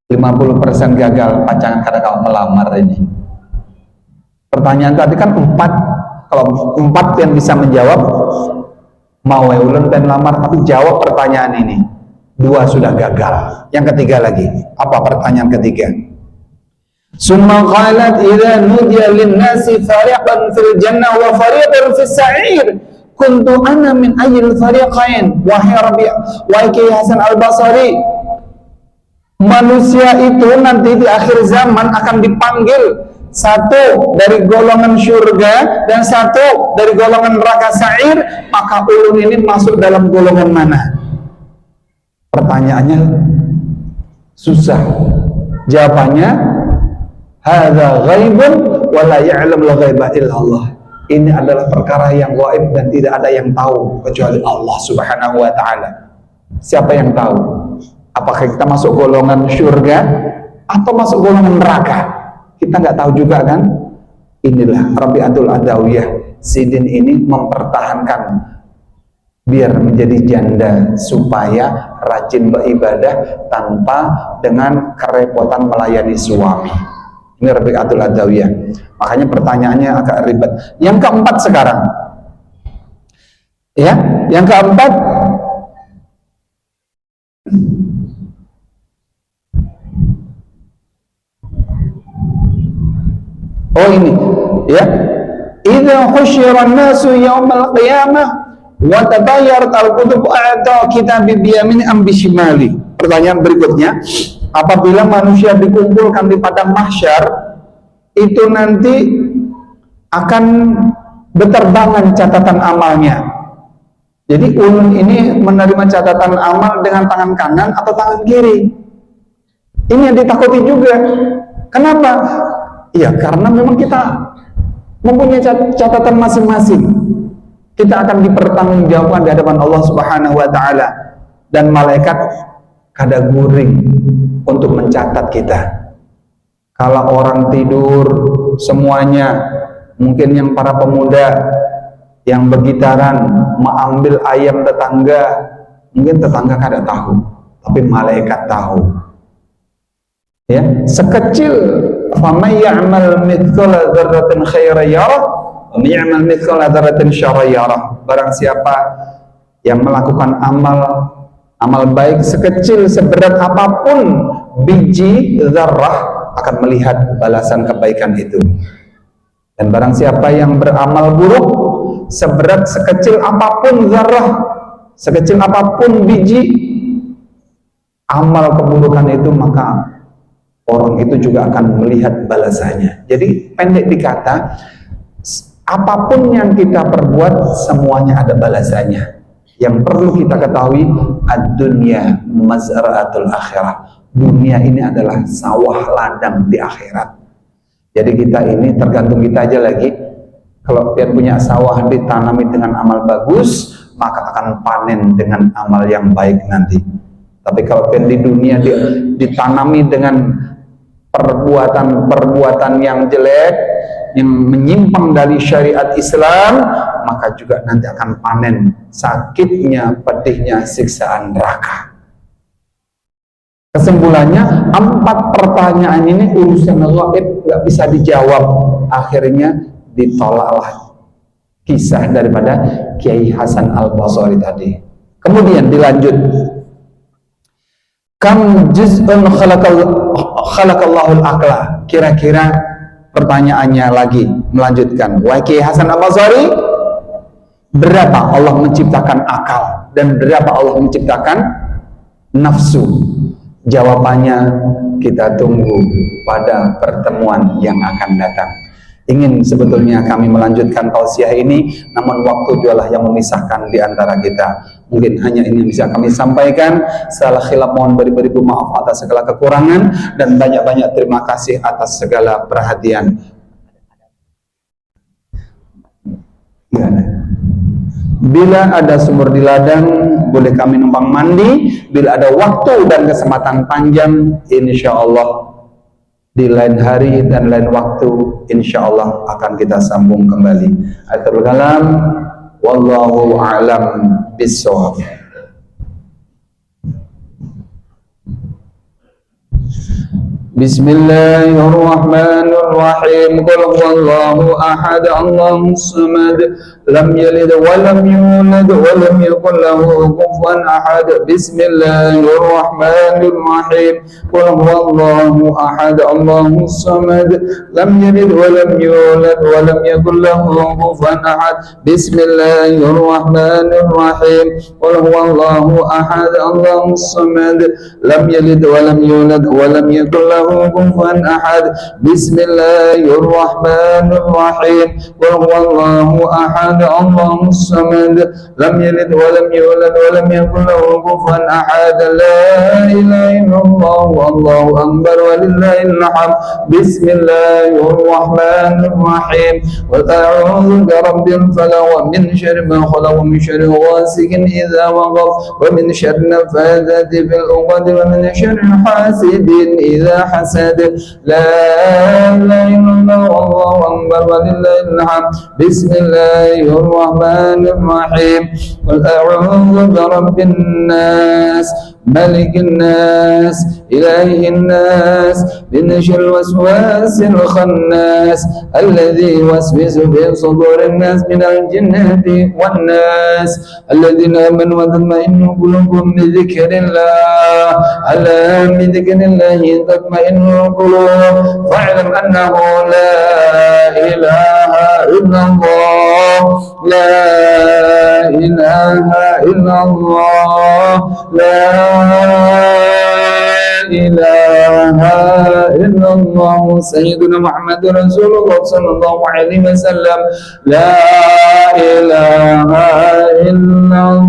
50% gagal. Pacangan kada kau melamar ini. Pertanyaan tadi kan 4. Kalau 4 yang bisa menjawab, mau ulun dan lamar, tapi jawab pertanyaan ini. 2 sudah gagal. Yang ketiga lagi. Apa pertanyaan ketiga? Summa qalat idza nudiya lin-nasi fariqan fil jannah wa fariqan fis sa'ir kuntu ana min ayyil fariqain. Wahai Rabi', wahai Kiai Hasan Al-Basri, manusia itu nanti di akhir zaman akan dipanggil, satu dari golongan surga dan satu dari golongan neraka sa'ir. Maka ulun ini masuk dalam golongan mana? Pertanyaannya susah. Jawabannya hadza ghaibun wa la ya'lamul ghaiba illa Allah. Ini adalah perkara yang gaib dan tidak ada yang tahu kecuali Allah Subhanahu wa Ta'ala. Siapa yang tahu? Apakah kita masuk golongan surga atau masuk golongan neraka? Kita nggak tahu juga kan? Inilah Rabi'atul Adawiyah. Sidin ini mempertahankan biar menjadi janda supaya rajin beribadah tanpa dengan kerepotan melayani suami. Ini Rabi'atul Adawiyah. Makanya pertanyaannya agak ribet. Yang keempat sekarang, ya, yang keempat, oh ini, ya, idza husyiran nasu yaumal qiyamah wa tabayyarat al-kutub a'ta kitabi biyamin am bishimali. Pertanyaan berikutnya, apabila manusia dikumpulkan di padang mahsyar, itu nanti akan berterbangan catatan amalnya. Jadi ulun ini menerima catatan amal dengan tangan kanan atau tangan kiri. Ini yang ditakuti juga. Kenapa? Ya karena memang kita mempunyai catatan masing-masing. Kita akan dipertanggungjawabkan di hadapan Allah Subhanahu wa taala, dan malaikat kada guring untuk mencatat kita. Kalau orang tidur semuanya, mungkin yang para pemuda yang bergitaran mengambil ayam tetangga, mungkin tetangga kada tahu, tapi malaikat tahu. Ya, sekecil faman ya'mal mithqala dzarratin khairan yarah wa man ya'mal mithqala dzarratin syarran yarah. Barang siapa yang melakukan amal baik sekecil seberat apapun biji zarrah, akan melihat balasan kebaikan itu. Dan barang siapa yang beramal buruk seberat sekecil apapun zarrah, sekecil apapun biji amal keburukan itu, maka orang itu juga akan melihat balasannya. Jadi pendek dikata, apapun yang kita perbuat semuanya ada balasannya. Yang perlu kita ketahui, ad-dunya mazra'atul akhirah. Dunia ini adalah sawah ladang di akhirat. Jadi kita ini tergantung kita aja lagi. Kalau pian punya sawah ditanami dengan amal bagus, maka akan panen dengan amal yang baik nanti. Tapi kalau pian di dunia ditanami dengan perbuatan yang jelek, yang menyimpang dari syariat Islam, maka juga nanti akan panen sakitnya, pedihnya siksaan neraka. Kesimpulannya, 4 pertanyaan ini urusan gaib, nggak bisa dijawab. Akhirnya ditolaklah kisah daripada Kiai Hasan Al-Basri tadi. Kemudian dilanjut, kam juz'un khalaqallahul aqla. Kira-kira pertanyaannya lagi melanjutkan, wahai Kiai Hasan Al-Basri, berapa Allah menciptakan akal dan berapa Allah menciptakan nafsu? Jawabannya kita tunggu pada pertemuan yang akan datang. Ingin sebetulnya kami melanjutkan tausiah ini, namun waktu jualah yang memisahkan di antara kita. Mungkin hanya ini yang bisa kami sampaikan. Salah khilaf mohon beribu-ribu maaf atas segala kekurangan, dan banyak-banyak terima kasih atas segala perhatian. Bila ada sumur di ladang, boleh kami numpang mandi. Bila ada waktu dan kesempatan panjang, insya Allah di lain hari dan lain waktu, insya Allah akan kita sambung kembali. Akhirul kalam, wallahu a'lam bishawab. Bismillahirrahmanirrahim. Qul huwallahu ahad, Allahus samad, lam yalid wa lam yulad wa lam yakul lahu kufuwan ahad. Bismillahirrahmanirrahim. Qul huwallahu ahad, Allahus samad, lam yalid wa lam yulad wa lam yakul lahu kufuwan ahad. Bismillahirrahmanirrahim. Qul huwallahu ahad, Allahus samad, lam yalid wa lam yulad wa lam yakul lahu kufuwan ahad. Bismillahirrahmanirrahim. Qul huwallahu ahad, Allahus samad, lam yalid wa lam yulad wa lam yakul lahu kufuwan ahad. La ilaha illallah wallahu akbar walillahil hamd. Bismillahirrahmanirrahim. Wa a'udzu birabbil falaq wa min syarri ma khalaq wa min syarri ghasiqin idza waqab wa min syarri nafathati fil 'uqad wa min syarri hasidin idza hasad. La ilaha illallah wallahu akbar walillahil hamd. Bismillahirrahmanirrahim. Qul a'udzu birabbin nas, malikin nas, ilahin nas, min syarril waswasil khannas, alladzi yuwaswisu fi sudurin nas minal jinnati wan nas, alladzina amanu wa tatma'innu qulubuhum bi dzikrillah, ala bi dzikrillah tatma'innul qulub. Fa'lam annahu la ilaha illallah, la ilaha illallah, la ilaha illallah. Sayyiduna Muhammad Rasulullah sallallahu alaihi wasallam. La ilaha illallah.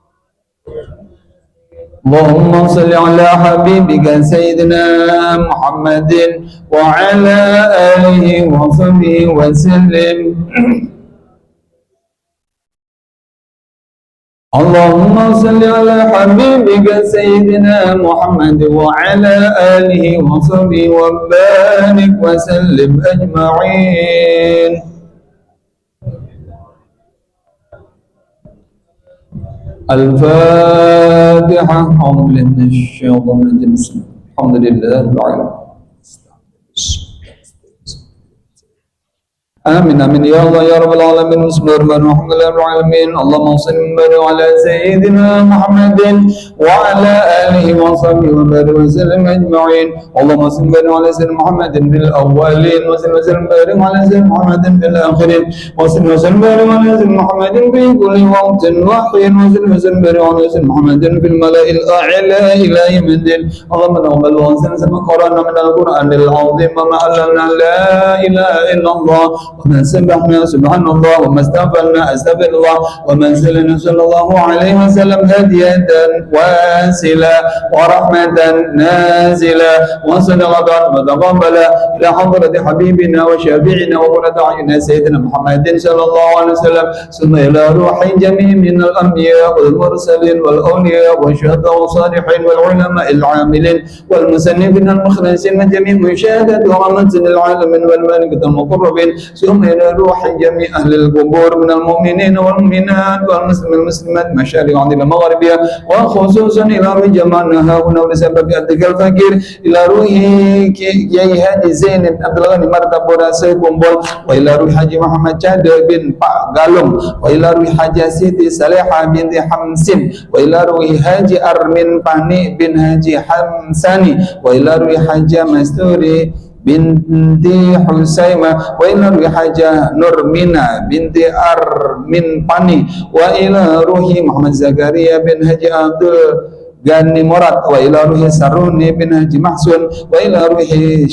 اللهم صل على حبيبك سيدنا محمد وعلى آله وصحبه وسلم. اللهم صل على حبيبك سيدنا محمد وعلى آله وصحبه وبارك وسلم أجمعين. الفاتحة. أعوذ بالله من الشيطان الرجيم. الحمد لله رب العالمين. آمين آمين يا الله يا رب العالمين. بسم الله الرحمن الرحيم. الحمد لله رب العالمين. اللهم صل وسلم على سيدنا محمد وعلى آله وصحبه وبارك وسلم أجمعين. اللهم صل وسلم على سيدنا محمد في الأولين وصل وسلم وبارك على سيدنا محمد في الآخرين وصل وسلم وبارك على سيدنا محمد في كل وقت وحين وصل وسلم وبارك على سيدنا محمد في الملأ الأعلى إلى يوم الدين. اللهم تقبل وسلم قرانا من القرآن العظيم وما علمنا لا إله إلا الله وما سبحنا سبحان الله وما استغفرنا استغفر الله وما سلنا صلى الله عليه وسلم هدية واسلة ورحمة نازلة وصدقة متقبلة إلى حضرة حبيبنا وشفيعنا وقرة أعيننا سيدنا محمد صلى الله عليه وسلم ثم إلى روح جميع من الأنبياء والمرسلين والأولياء والشهداء والصالحين والعلماء العاملين والمسنفين المخلصين من جميع مشاهدة ورحمة العالمين والملائكة المقربين ثم إلى روح جميع أهل القبور من المؤمنين والمؤمنات والمسلمين والمسلمات مشارق عند المغربية وخصوصا إلى روح جمعنا هنا ولسبب أدك الفقير إلى روح Kiai Haji Zain bin Abdul Ghani Martapura Kumpul wa ila ruhi Haji Muhammad Cade bin Pak Galung wa ila ruhi Haji Siti Saleha binti Hamsin wa ila ruhi Haji Armin Pani bin Haji Hamsani wa ila ruhi Haji Masturi binti Husaima wa ila ruhi Haja Nurmina binti Armin Pani wa ila ruhi Muhammad Zakaria bin Haji Abdul Gani Murad wa ila ruhi Saruni bin Haji Mahsun wa ila ruhi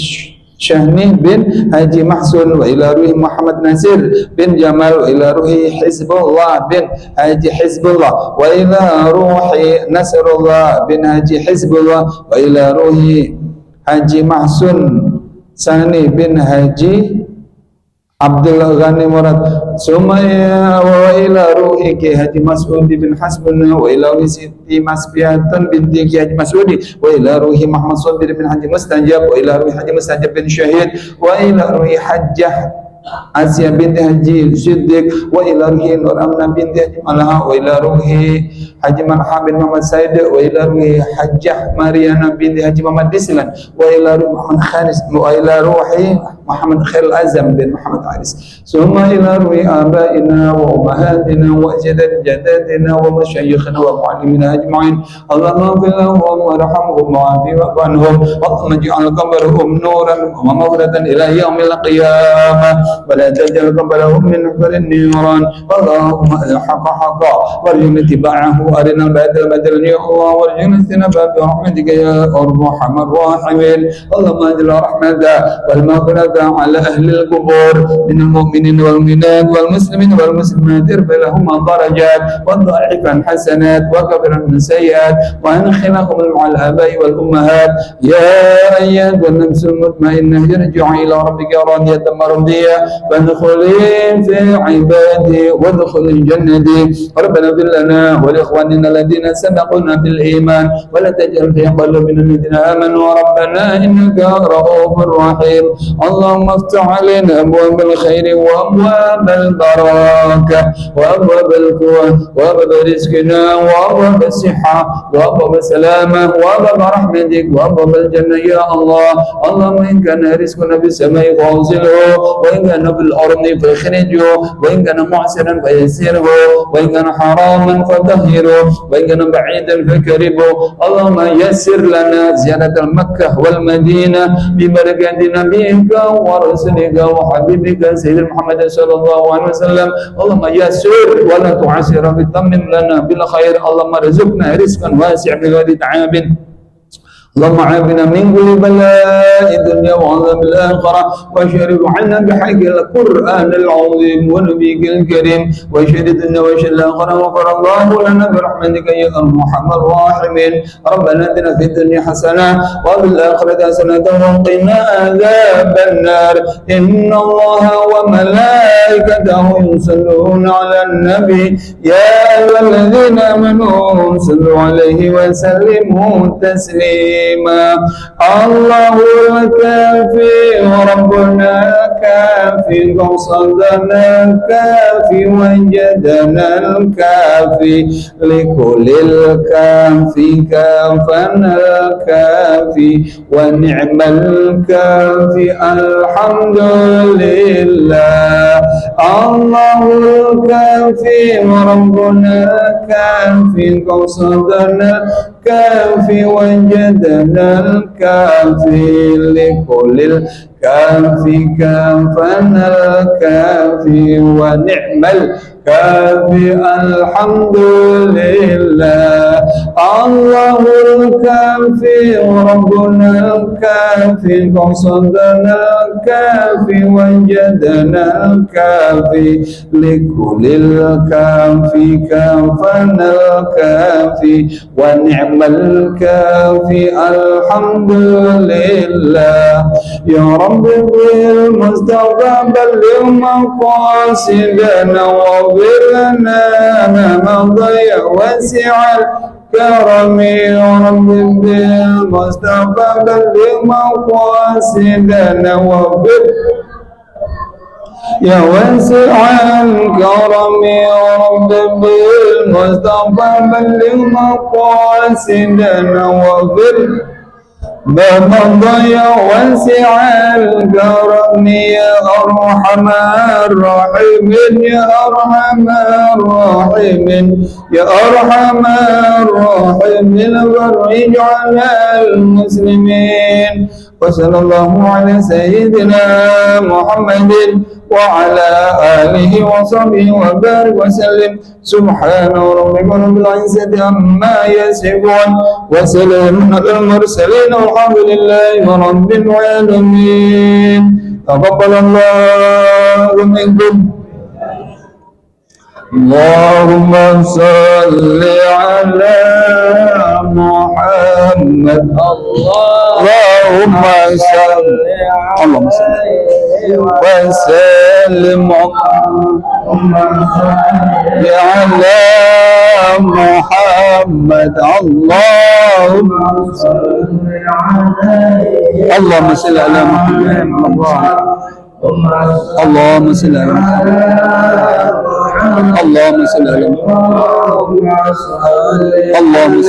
Syahni bin Haji Mahsun wa ila ruhi Muhammad Nasir bin Jamal wa ila ruhi Hizbullah bin Haji Hizbullah wa ila ruhi Nasrullah bin Haji Hizbullah wa ila ruhi Haji Mahsun Sani bin Haji Abdullah Ghani Murad Sumaya wa ila ruhi Ki Haji Mas'udi bin Hasbuna wa ila ruhi Siti Masbiatan binti Ki Haji Mas'udi wa ila ruhi Muhammad Sabir bin Haji Mustajab wa ila ruhi Haji Mustajab bin Syahid wa ila ruhi Hajjah Asia binti Haji Siddiq wa ila ruhi Nur Amna binti Haji Malaha wa ila ruhi Haji Marham bin Muhammad Said wa ila ruhi Hajjah Mariana binti Haji Muhammad Dislan wa ila ruhi Muhammad Kharis wa ila ruhi Muhammad Khairul Azam bin Muhammad Aris summa ila ruhi abaina wa ummahatina wa jaddatina wa masyayikhina wa muallimina ajma'in. Allahumma ighfir lahum warhamhum wa'afi wa'fu anhum wa ij'al qabrahum nuran wa maghfiratan ila yaumil qiyamah wa la taj'al qabrahum min hurin niran. Allahumma al-haqqa haqqa warzuqna ittiba'ahu arina al-batila batilan ya Allah warzuqna istinaba bi rahmatika ya arhamar rahimin. Allahumma anzil rahmata wal maghfirata على أهل القبور من المؤمنين والمؤمنات والمسلمين والمسلمات ارفع لهم درجات وضاعف حسنات وكفر من سيئات وأدخلهم مع الآباء والأمهات يا أيها النفس المطمئنة ارجعي إلى ربك راضية مرضية فادخلي في عبادي وادخلي جنتي. ربنا اغفر لنا ولإخواننا الذين سبقونا بالإيمان ولا تجعل في قلوبنا الذين آمنوا ربنا إنك رؤوف رحيم. اللهم افتح علينا أبواب الخير وأبواب البركة وأبواب القوة وأبواب رزقنا وأبواب الصحة وأبواب السلامة وأبواب رحمتك وأبواب الجنة يا الله. اللهم إن كان رزقنا في السماء فأوصله وإن كان في الأرض فاخرجه وإن كان معسرا فيسره وإن كان حراما فطهره وإن كان بعيدا فكربه. اللهم يسر لنا زيارة مكة والمدينة ببركة نبيك ورسولك وحبيبك سيدنا محمد صلى الله عليه وسلم. اللهم يسر ولا تعسر وتمم لنا بالخير. اللهم ارزقنا رزقا واسعا بغير تعاب. اللهم عافنا من كل بلاء الدنيا وعذاب الآخرة، واشرف عنا بحق القرآن العظيم ونبيك الكريم، واشهد الدنيا واشهد الآخرة، وغفر الله لنا برحمتك يا أرحم الراحمين. ربنا آتنا في الدنيا حسنة وفي الآخرة حسنة وقنا عذاب النار. إن الله وملائكته يصلون على النبي يا أيها الذين آمنوا صلوا عليه وسلموا تسليما. الله الكافي وربنا الكافي، قصدنا الكافي وجدنا الكافي، لكل الكافي كافنا الكافي ونعم الكافي الحمد لله. الله الكافي وربنا الكافي، قصدنا الكافي وجدنا الكافي، لكل الكافي كافنا الكافي ونعم الكافي الحمد لله. الله الكافي وربنا الكافي، قصدنا الكافي وجدنا الكافي، لكل الكافي كافنا الكافي ونعم الكافي الحمد لله. يا رب بالمصطفى بلغ مقاصدنا واغفر لنا ما مضى واسع الكرم. يا رب بالمصطفى بلغ مقاصدنا واغفر يا واسع الكرم. يا رب بالمصطفى بلغ مقاصدنا واغفر ما مضى يا واسع الكرم. يا أرحم الراحمين يا أرحم الراحمين يا أرحم الراحمين، فرج على المسلمين. وصلى الله على سيدنا محمد وعلى آله وصحبه وبارك وسلم. سبحان ربك رب العزة عما يصفون وسلام على المرسلين والحمد لله رب العالمين. تقبل الله منكم. اللهم صل على محمد. اللهم صل وسلم على محمد. اللهم صل على محمد. اللهم صل على محمد. اللهم صل على محمد. اللهم صل على محمد. اللهم صل على محمد. اللهم صل اللهم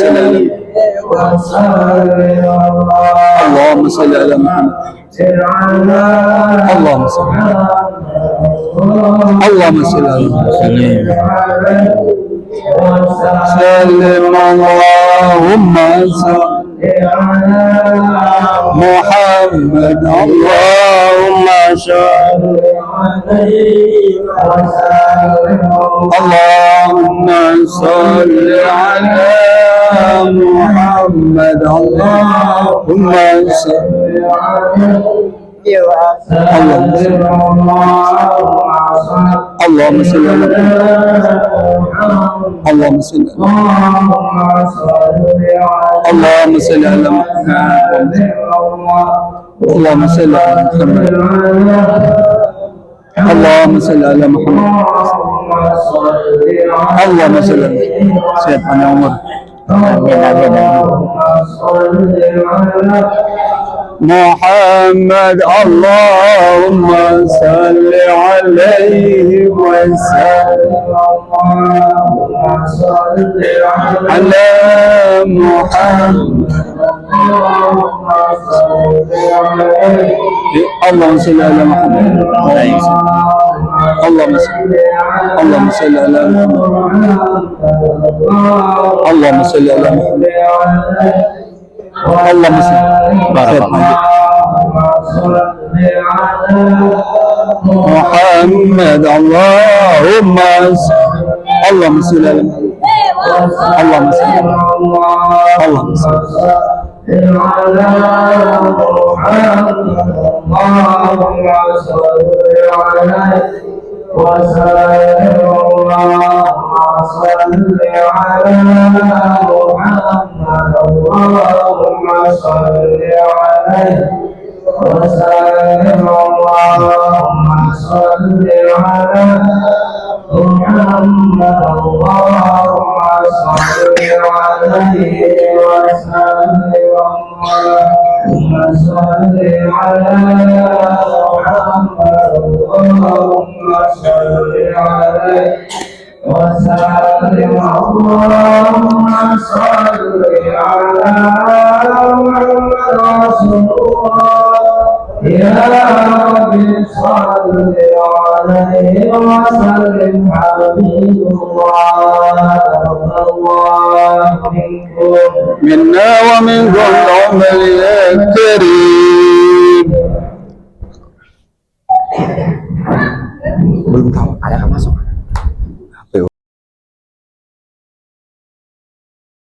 صل على محمد. سلم اللهم صل محمد. اللهم صل اللهم صل على محمد. اللهم صل اللهم صل على محمد. اللهم صل اللهم صل على محمد. اللهم صل على محمد. اللهم صل على محمد. اللهم صل على سيدنا عمر. محمد. اللهم صل عليه وسلم على محمد. اللهم صل على محمد. اللهم صل على محمد. اللهم صل على محمد. اللهم صل بارك محمد. اللهم صل اللهم صل على محمد. اللهم صل اللهم صل على محمد اللهم صل عليه وسلم اللهم صل على محمد اللهم صل عليه وسلم اللهم صل على محمد اللهم صل عليه وسلم اللهم صل على محمد اللهم صل عليه وسلم اللهم صل على محمد رسول الله يا رب صل عليه وسلم حبيب الله الله منكم منا ومنكم عمر الكريم. Belum tahu, ada yang masuk.